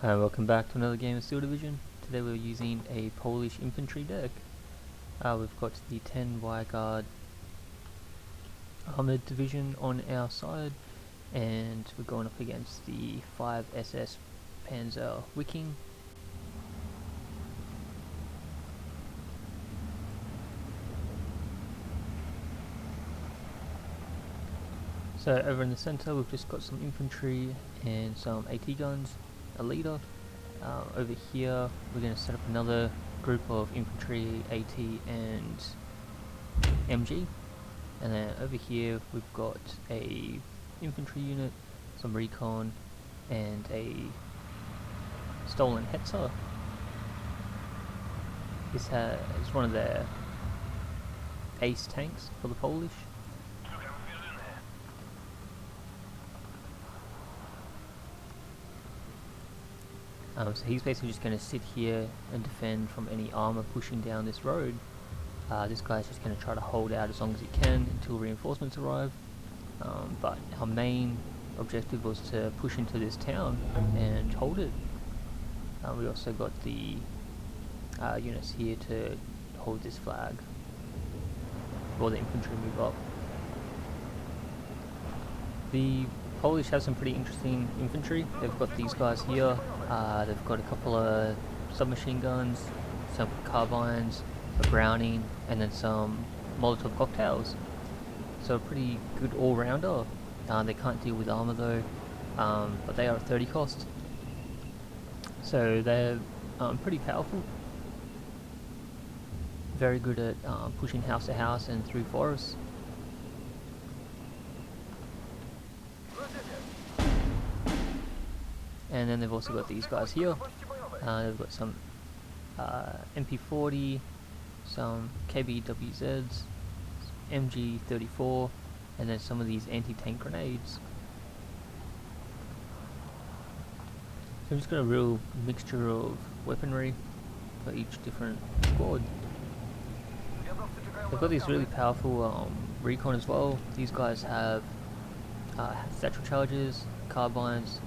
Welcome back to another game of Steel Division. Today we're using a Polish infantry deck. We've got the 10 Guard Armoured Division on our side, and we're going up against the 5 SS Panzer Wiking. So over in the centre we've just got some infantry and some AT guns, a leader. Over here we're going to set up another group of infantry, AT and MG, and then over here we've got a infantry unit, some recon and a stolen Hetzer. This is one of their ace tanks for the Polish. So he's basically just going to sit here and defend from any armor pushing down this road. This guy's just going to try to hold out as long as he can until reinforcements arrive. But our main objective was to push into this town and hold it. We also got the units here to hold this flag while the infantry move up. The Polish have some pretty interesting infantry. They've got these guys here. They've got a couple of submachine guns, some carbines, a Browning, and then some Molotov cocktails. So a pretty good all-rounder. They can't deal with armor though, but they are at 30 cost. So they're pretty powerful. Very good at pushing house to house and through forests. And then they've also got these guys here. They've got some MP40, some KBWZs, MG34, and then some of these anti-tank grenades. So we've just got a real mixture of weaponry for each different squad. They've got these really powerful recon as well. These guys have satchel charges, carbines,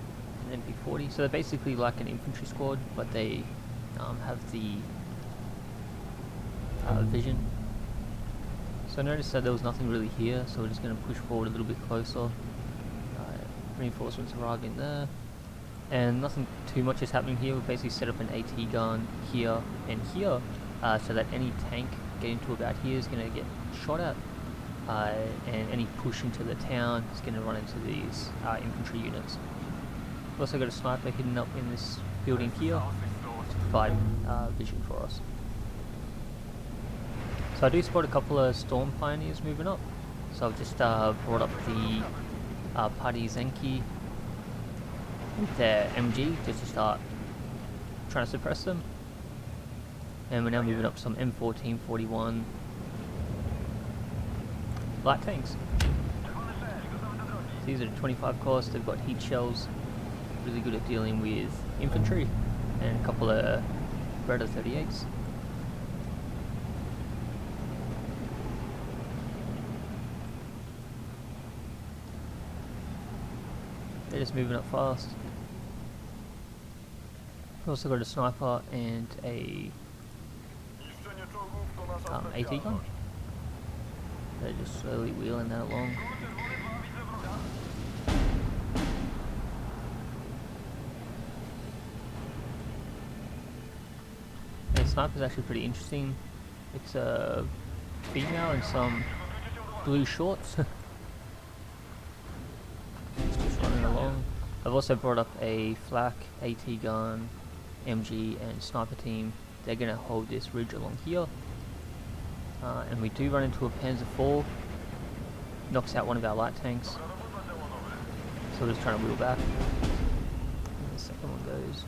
and MP40. So they're basically like an infantry squad, but they have the vision. So I noticed that there was nothing really here, so we're just going to push forward a little bit closer. Reinforcements arrive in there, and nothing too much is happening here. We've basically set up an AT gun here and here, so that any tank getting to about here is going to get shot at, and any push into the town is going to run into these infantry units. We've also got a sniper hidden up in this building here to provide vision for us. So I do spot a couple of storm pioneers moving up. So I've just brought up the Party Zenki with their MG just to start trying to suppress them. And we're now moving up some M1441 light tanks. These are 25 cost, they've got heat shells, really good at dealing with infantry, and a couple of Beretta 38s. They're just moving up fast. We've also got a sniper and a AT gun. They're just slowly wheeling that along. The sniper is actually pretty interesting. It's a female in some blue shorts. It's just running along. I've also brought up a flak, AT gun, MG and sniper team. They're going to hold this ridge along here. And we do run into a Panzer IV. Knocks out one of our light tanks. So we're just trying to wheel back. And the second one goes.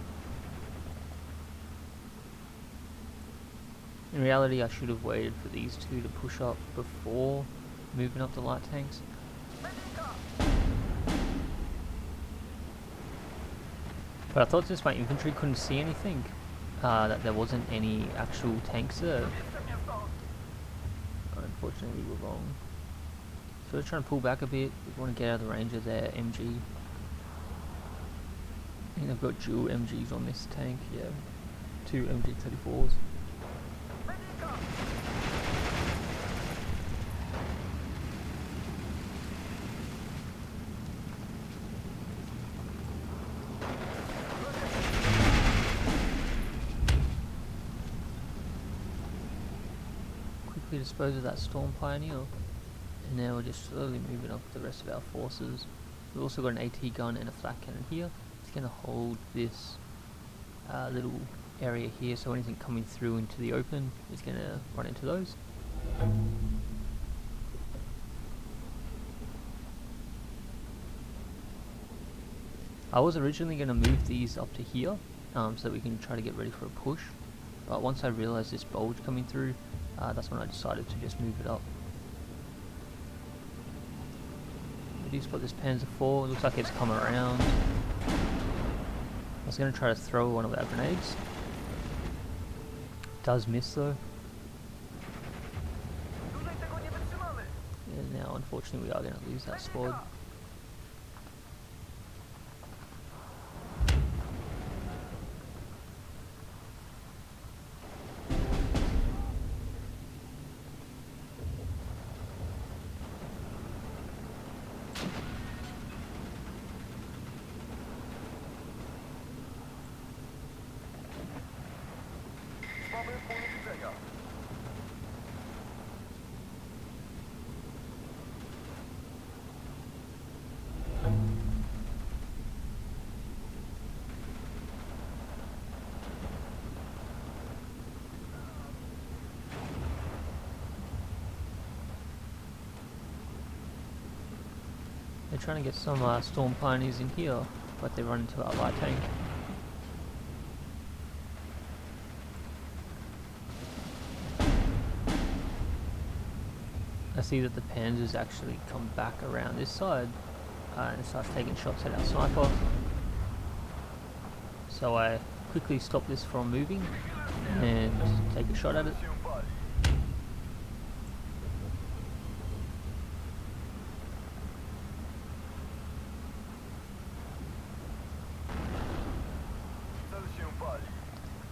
In reality, I should have waited for these two to push up before moving up the light tanks. But I thought since my infantry couldn't see anything, that there wasn't any actual tanks there. Unfortunately, we were wrong. So we're trying to pull back a bit. We want to get out of the range of their MG. I think they've got dual MGs on this tank, yeah. 2 MG34s. Quickly dispose of that Storm Pioneer. And now we're just slowly moving up the rest of our forces. We've also got an AT gun and a flak cannon here. It's going to hold this little area here, so anything coming through into the open is going to run into those. I was originally going to move these up to here, so that we can try to get ready for a push, but once I realised this bulge coming through, that's when I decided to just move it up. We do spot this Panzer IV, it looks like it's come around. I was going to try to throw one of our grenades. Does miss though. And now unfortunately we are going to lose that squad. They're trying to get some Storm Pioneers in here, but they run into our light tank. I see that the Panzers actually come back around this side and starts taking shots at our sniper. So I quickly stop this from moving and take a shot at it.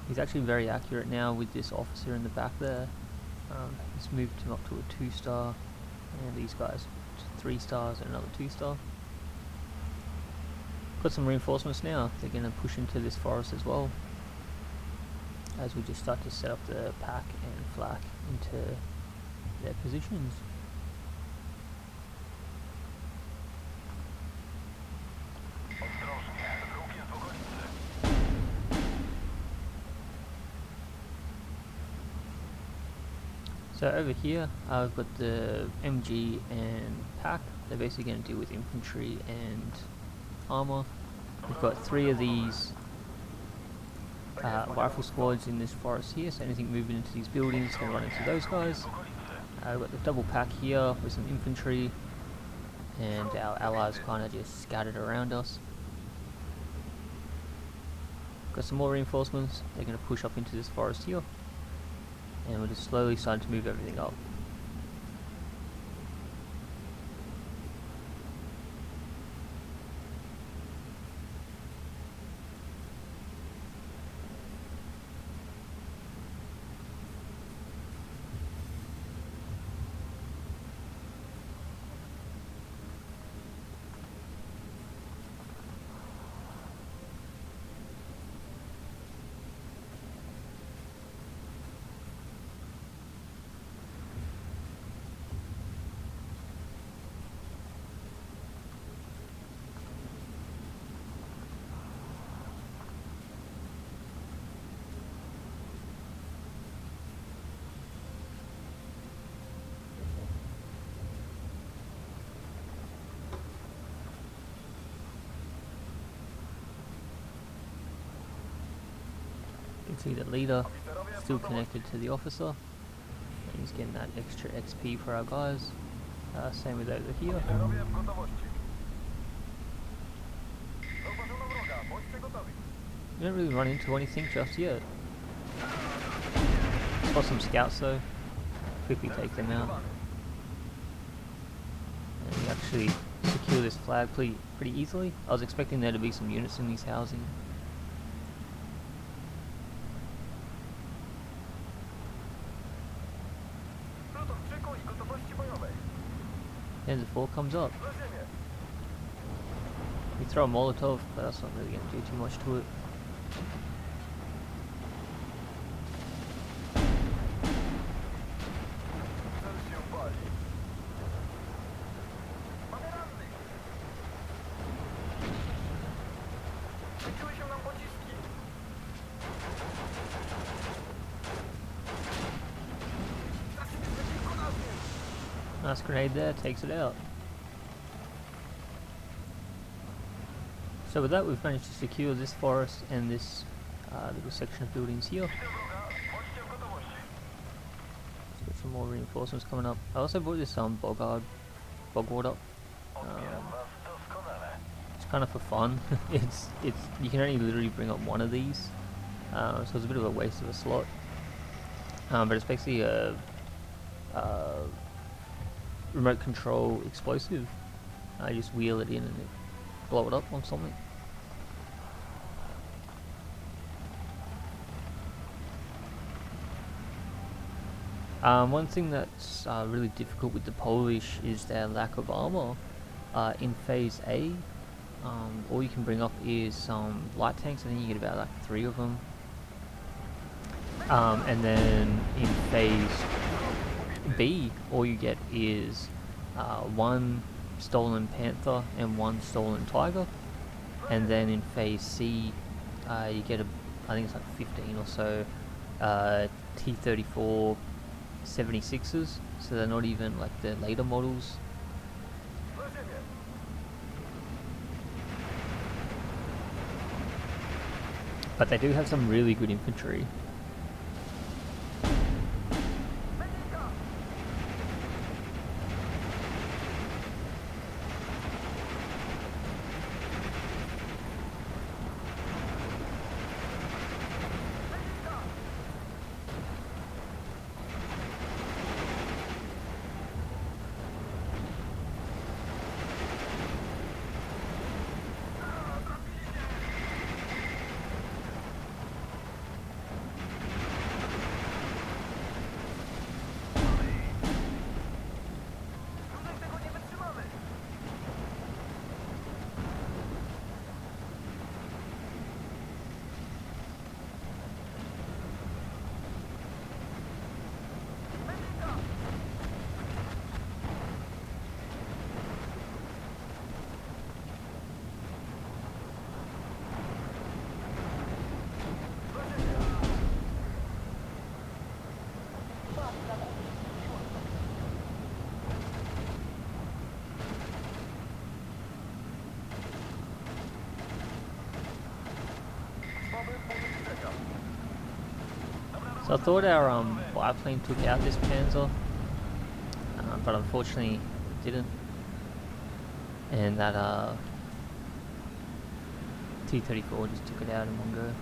He's actually very accurate now with this officer in the back there. He's moved him up to a 2-star, and these guys 3 stars and another 2-star. Got some reinforcements now. They're going to push into this forest as well, as we just start to set up the pack and flak into their positions. So over here, I've got the MG and pack. They're basically going to deal with infantry and armor. We've got 3 of these rifle squads in this forest here, so anything moving into these buildings is going to run into those guys. We've got the double pack here with some infantry, and our allies kind of just scattered around us. Got some more reinforcements. They're going to push up into this forest here. And we're just slowly starting to move everything up. You can see the leader still connected to the officer, and he's getting that extra XP for our guys. Same with over here. We don't really run into anything just yet. Spot some scouts though, quickly take them out. And we actually secure this flag pretty easily. I was expecting there to be some units in these housing. Panzer 4 comes up. We throw a Molotov, but that's not really going to do too much to it. Nice grenade there, takes it out. So with that, we've managed to secure this forest and this little section of buildings here. Let's get some more reinforcements coming up. I also bought this bog water. It's kind of for fun. it's you can only literally bring up one of these, so it's a bit of a waste of a slot. But it's basically a remote control explosive. I just wheel it in and blow it up on something. One thing that's really difficult with the Polish is their lack of armor. In phase A, all you can bring up is some light tanks. I think you get about like 3 of them. And then in phase B, all you get is 1 stolen Panther and 1 stolen Tiger. And then in phase C, you get I think it's like 15 or so T-34 76s, so they're not even like the later models. But they do have some really good infantry. So I thought our biplane took out this Panzer, but unfortunately it didn't. And that T-34 just took it out in one go.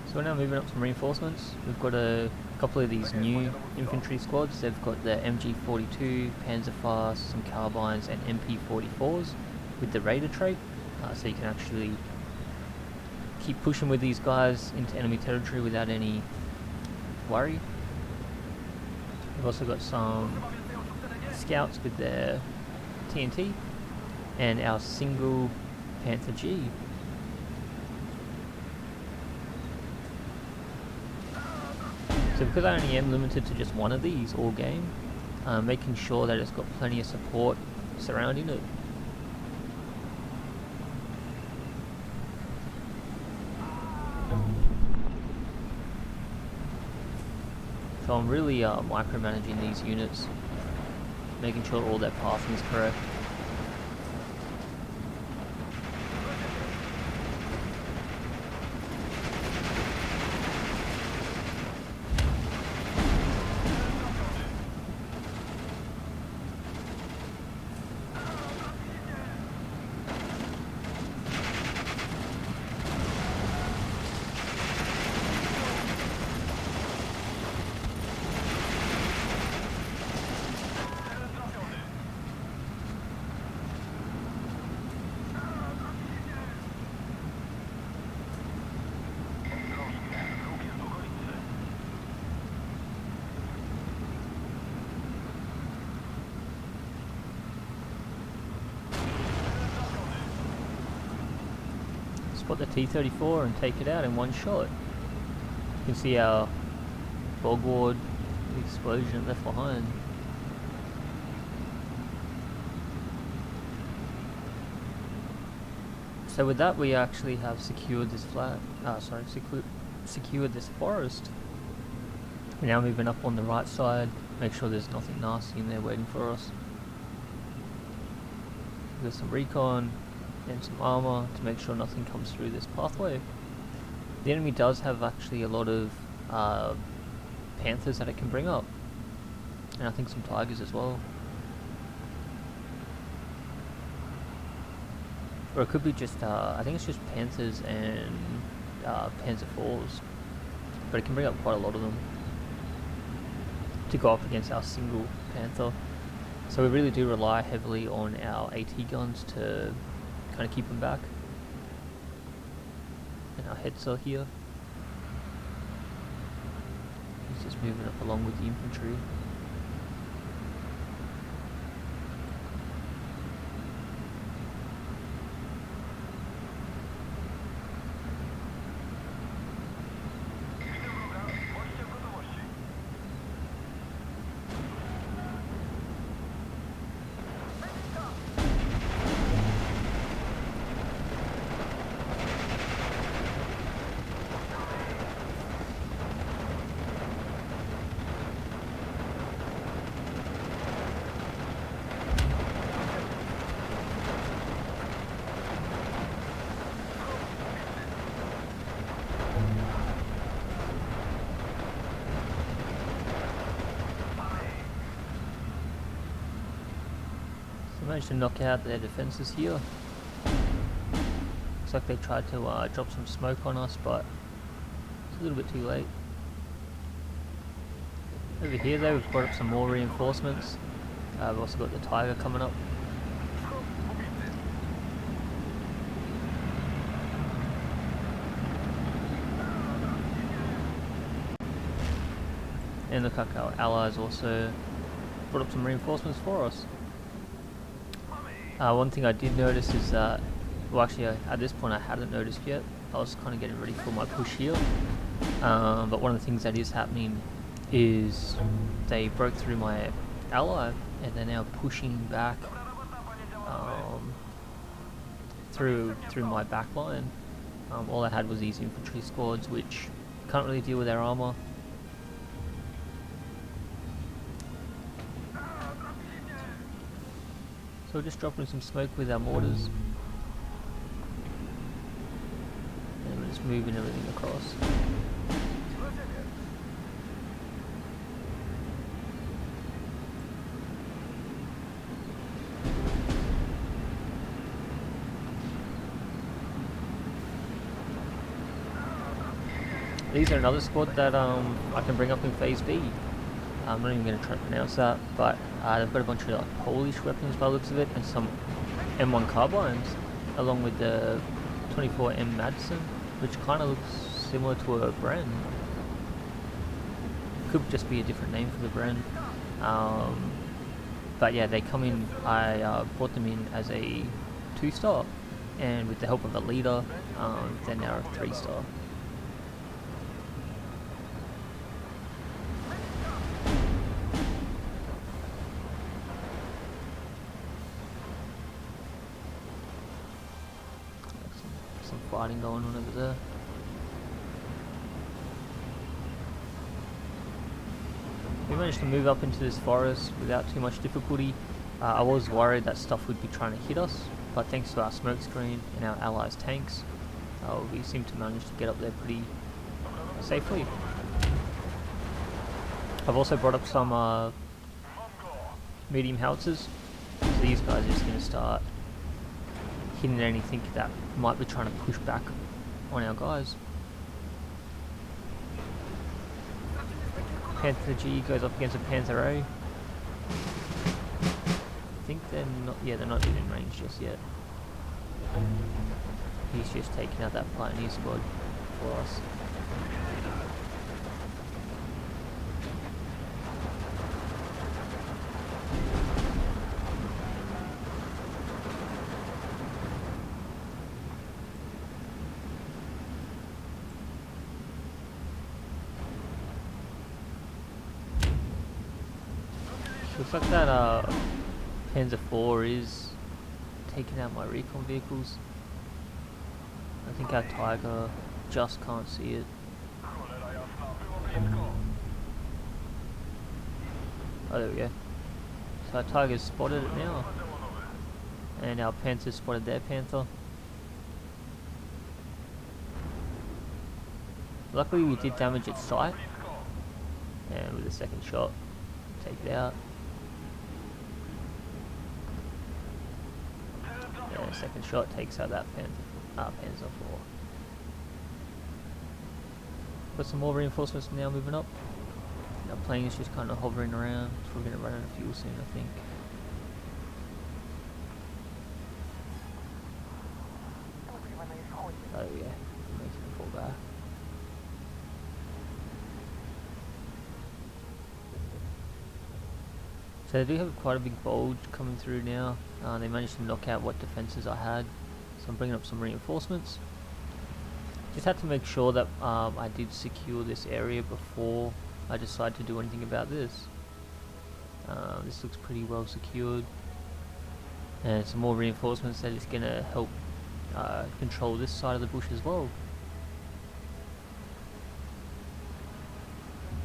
So we're now moving up some reinforcements. We've got a couple of these new infantry squads. They've got the MG42, Panzerfaust, some carbines and MP44s with the Raider trait, so you can actually keep pushing with these guys into enemy territory without any worry. We've also got some scouts with their TNT and our single Panther G. So because I only am limited to just one of these all game, making sure that it's got plenty of support surrounding it. So I'm really micromanaging these units, making sure all their pathing is correct. spot the T-34 and take it out in one shot. You can see our bog ward, the explosion left behind. So with that, we actually have secured this secured this forest. We're now moving up on the right side, make sure there's nothing nasty in there waiting for us. There's some recon and some armor to make sure nothing comes through this pathway. The enemy does have actually a lot of panthers that it can bring up, and I think some tigers as well. Or it could be just, I think it's just panthers and Panzer IVs, but it can bring up quite a lot of them to go up against our single panther. So we really do rely heavily on our AT guns to kind of keep them back. And our Hetzer here. He's just moving up along with the infantry. Managed to knock out their defenses here. Looks like they tried to drop some smoke on us, but it's a little bit too late. Over here though, we've brought up some more reinforcements. We've also got the Tiger coming up. And look like our allies also brought up some reinforcements for us. One thing I did notice is that, well actually at this point I hadn't noticed yet, I was kind of getting ready for my push here, but one of the things that is happening is they broke through my ally and they're now pushing back through my back line. All I had was these infantry squads which can't really deal with their armor. So we're just dropping some smoke with our mortars. And we're just moving everything across. These are another squad that I can bring up in Phase B. I'm not even going to try to pronounce that, but they've got a bunch of like Polish weapons by the looks of it, and some M1 carbines, along with the 24M Madsen, which kind of looks similar to a Bren. Could just be a different name for the Bren. But yeah, they come in, I brought them in as a 2-star, and with the help of a leader, they're now a 3-star. Fighting going on over there. We managed to move up into this forest without too much difficulty. I was worried that stuff would be trying to hit us, but thanks to our smoke screen and our allies' tanks, we seem to manage to get up there pretty safely. I've also brought up some medium howitzers, so these guys are just going to start hitting anything that might be trying to push back on our guys. Panther G goes up against a Panther A. I think they're not, yeah, they're not even in range just yet. He's just taking out that Pioneer squad for us. Looks like that Panzer IV is taking out my recon vehicles. I think our Tiger just can't see it. Oh, there we go. So our Tiger's spotted it now. And our Panther's spotted their Panther. Luckily we did damage its sight. And with the second shot, take it out. And second shot takes out that Panzer IV. Got some more reinforcements now moving up. Our plane is just kind of hovering around, so we're going to run out of fuel soon, I think. Oh yeah, makes it fall back. So they do have quite a big bulge coming through now. They managed to knock out what defences I had, so I'm bringing up some reinforcements. Just had to make sure that I did secure this area before I decide to do anything about this. This looks pretty well secured, and some more reinforcements that is going to help control this side of the bush as well.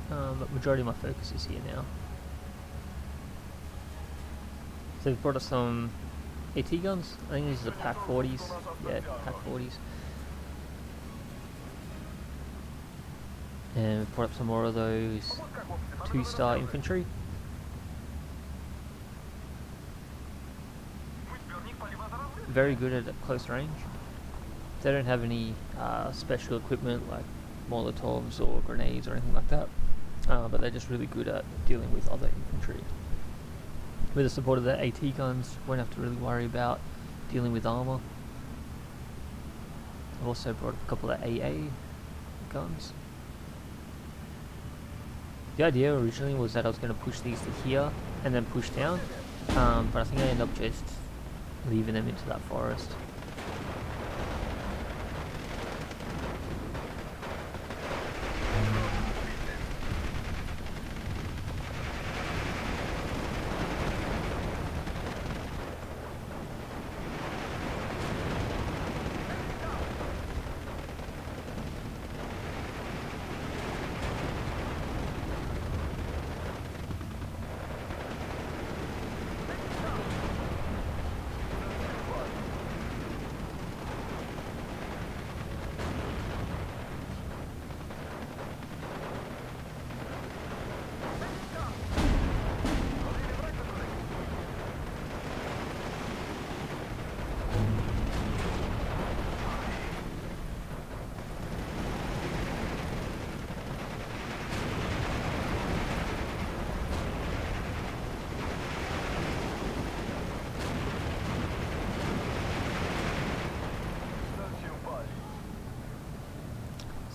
But majority of my focus is here now. So we've brought us some AT guns. I think these are the Pack 40s. Yeah, Pack 40s. And we've brought up some more of those 2-star infantry. Very good at close range. They don't have any special equipment like Molotovs or grenades or anything like that, but they're just really good at dealing with other infantry. With the support of the AT guns, won't have to really worry about dealing with armor. I've also brought up a couple of AA guns. The idea originally was that I was going to push these to here and then push down, but I think I ended up just leaving them into that forest.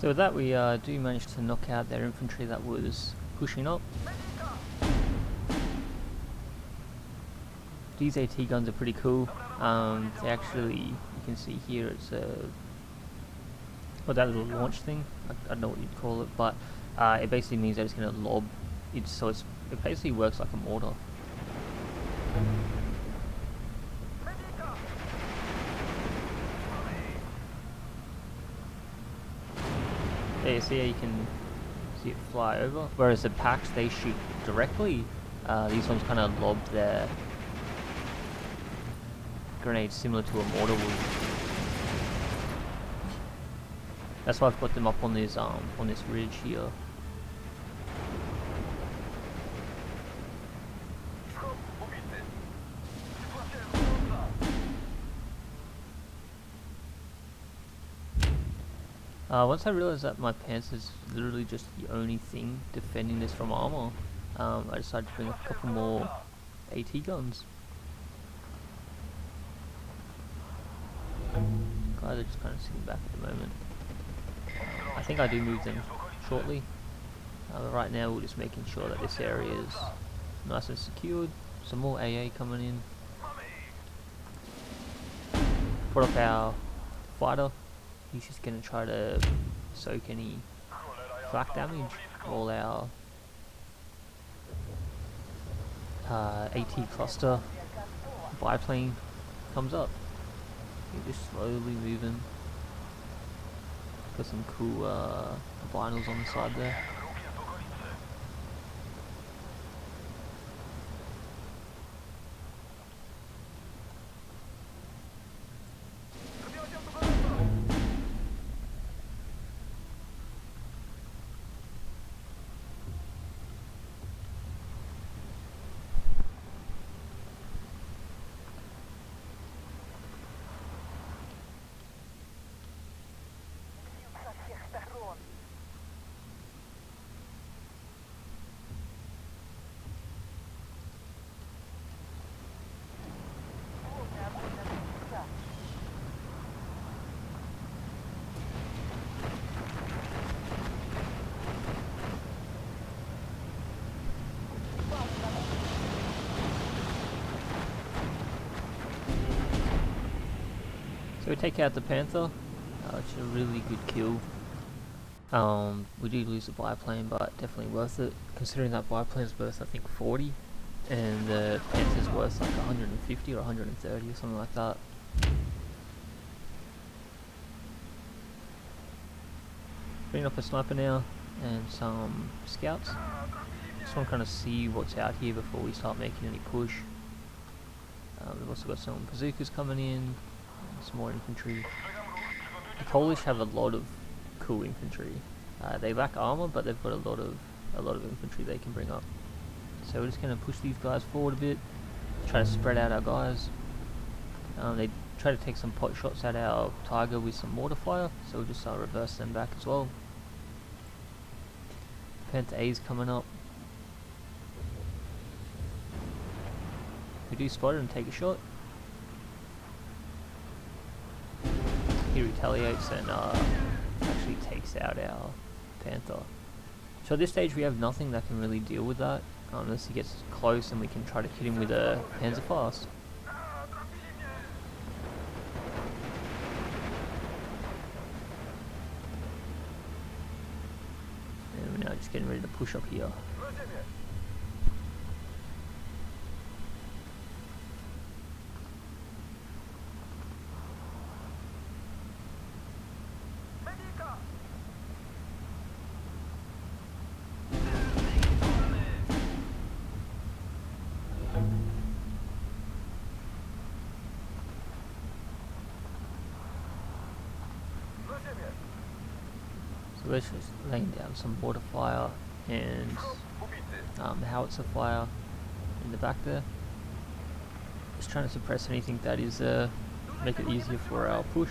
So with that, we do manage to knock out their infantry that was pushing up. These AT guns are pretty cool. They actually, you can see here, it's a that little launch thing. I don't know what you'd call it, but it basically means that it's going to lob. It basically works like a mortar. Yeah, you see how you can see it fly over, whereas the packs, they shoot directly. These ones kind of lob their grenades similar to a mortar would. That's why I've put them up on this ridge here. Once I realized that my pants is literally just the only thing defending this from armor, I decided to bring up a couple more AT guns. Guys are just kind of sitting back at the moment. I think I do move them shortly, but right now we're just making sure that this area is nice and secured. Some more AA coming in. Put up our fighter. He's just going to try to soak any flak damage. All our AT cluster biplane comes up. You're just slowly moving. Got some cool vinyls on the side there. So we take out the Panther, which is a really good kill. We do lose the biplane, but definitely worth it, considering that biplane's worth I think 40, and the Panther's worth like 150 or 130 or something like that. Bring up a sniper now, and some scouts. Just want to kind of see what's out here before we start making any push. We've also got some bazookas coming in, and some more infantry. The Polish have a lot of cool infantry. They lack armor, but they've got a lot of infantry they can bring up. So we're just going to push these guys forward a bit, try to spread out our guys. They try to take some pot shots at our Tiger with some mortar fire, so we'll just reverse them back as well. Panther A's coming up. We do spot it and take a shot. He retaliates and actually takes out our Panther. So at this stage we have nothing that can really deal with that, unless he gets close and we can try to hit him with a Panzerfaust. And we're now just getting ready to push up here. So we're just laying down some mortar fire and howitzer fire in the back there. Just trying to suppress anything that is make it easier for our push.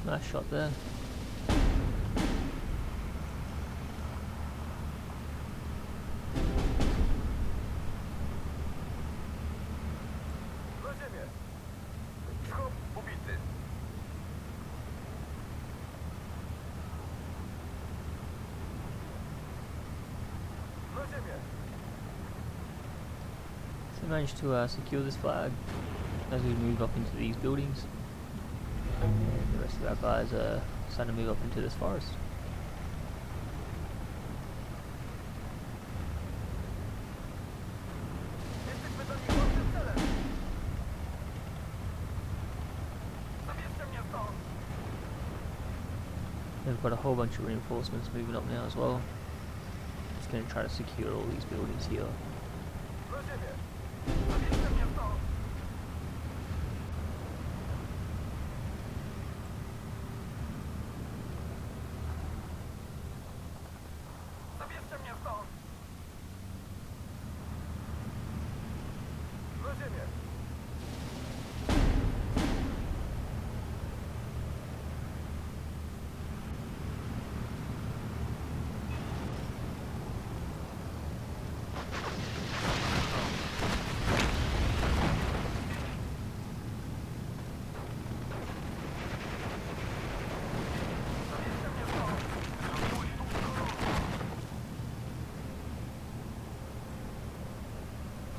Nice shot there. So managed to secure this flag as we move up into these buildings. And the rest of our guys are starting to move up into this forest. We've got a whole bunch of reinforcements moving up now as well. Just going to try to secure all these buildings here.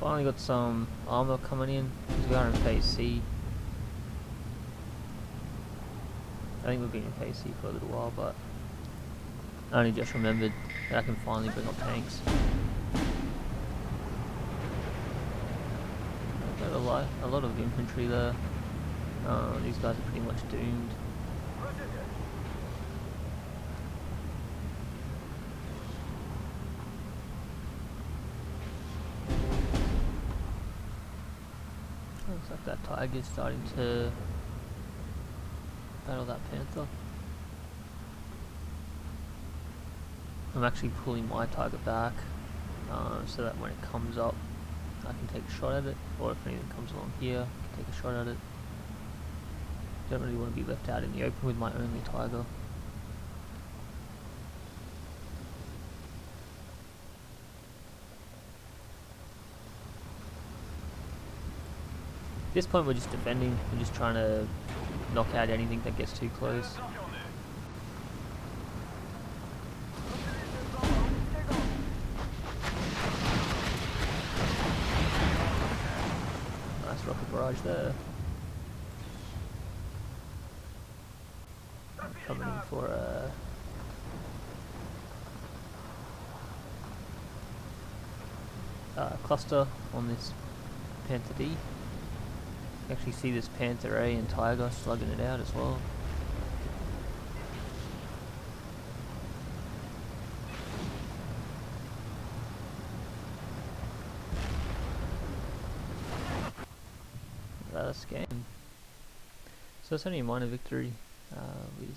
finally got some armor coming in. We are in phase C. I think we've been in phase C for a little while, but I only just remembered that I can finally bring up tanks. Got a lot of infantry there. These guys are pretty much doomed. Looks like that tiger's starting to battle that panther. I'm actually pulling my tiger back so that when it comes up I can take a shot at it, or if anything comes along here I can take a shot at it. Don't really want to be left out in the open with my only tiger. At this point we're just defending, we're just trying to knock out anything that gets too close. Nice rocket barrage there. I'm coming in for a cluster on this Panther D. You actually see this Panther A and Tiger slugging it out as well. That's game. So it's only a minor victory with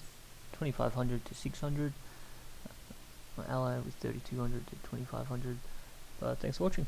2500 to 600. My ally with 3200 to 2500. But thanks for watching.